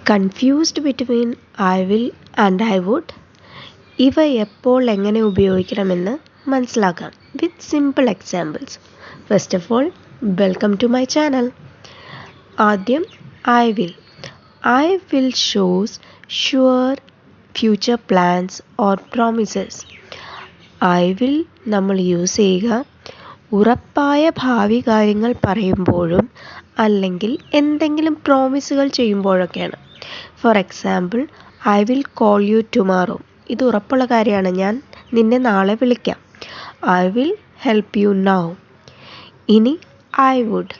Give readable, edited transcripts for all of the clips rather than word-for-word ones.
Confused between I will and I would. ഇവ എപ്പോൾ എങ്ങനെ ഉപയോഗിക്കണമെന്ന് മനസ്സിലാക്കാം with simple examples. First of all, welcome to my channel. ആദ്യം I will. I will shows sure future plans or promises. I will നമ്മൾ use ചെയ്യുക ഉറപ്പായ ഭാവി കാര്യങ്ങൾ പറയുമ്പോഴും അല്ലെങ്കിൽ എന്തെങ്കിലും പ്രോമിസുകൾ ചെയ്യുമ്പോഴൊക്കെയാണ്. For example, I will call you tomorrow. ഇത് ഉറപ്പുള്ള കാര്യമാണ്, ഞാൻ നിന്നെ നാളെ വിളിക്കാം. I will help you now. ഇനി I would.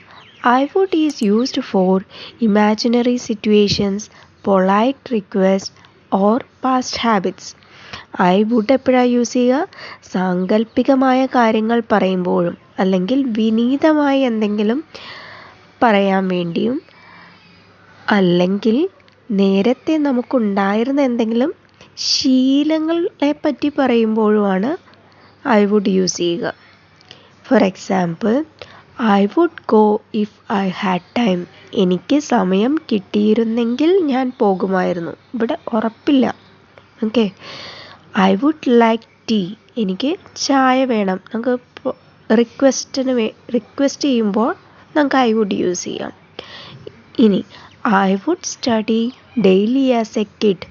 I would is used for imaginary situations, polite request or past habits. I would എപ്പോഴാണ് യൂസ് ചെയ്യുക? സാങ്കല്പികമായ കാര്യങ്ങൾ പറയുമ്പോഴും അല്ലെങ്കിൽ വിനീതമായി എന്തെങ്കിലും പറയാൻ വേണ്ടിയും അല്ലെങ്കിൽ നേരത്തെ നമുക്കുണ്ടായിരുന്ന എന്തെങ്കിലും ശീലങ്ങളെ പറ്റി പറയുമ്പോഴുമാണ് ഐ വുഡ് യൂസ് ചെയ്യുക. For example, I would go if I had time. എനിക്ക് സമയം കിട്ടിയിരുന്നെങ്കിൽ ഞാൻ പോകുമായിരുന്നു. ഇവിടെ ഉറപ്പില്ല. Okay. I would like tea. എനിക്ക് ചായ വേണം. നമുക്ക് റിക്വസ്റ്റ് ചെയ്യുമ്പോൾ നമുക്ക് ഐ വുഡ് യൂസ് ചെയ്യാം. ഇനി I would study daily as a kid.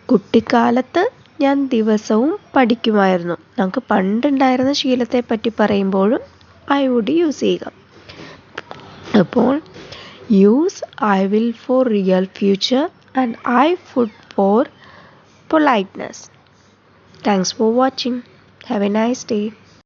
കുട്ടിക്കാലത്ത് ഞാൻ ദിവസവും പഠിക്കുമായിരുന്നു. നമുക്ക് പണ്ടുണ്ടായിരുന്ന ശീലത്തെ പറ്റി പറയുമ്പോഴും ഐ വുഡ് യൂസ് ചെയ്യുക. അപ്പോൾ use I will for real future and I would for politeness. Thanks for watching. Have a nice day.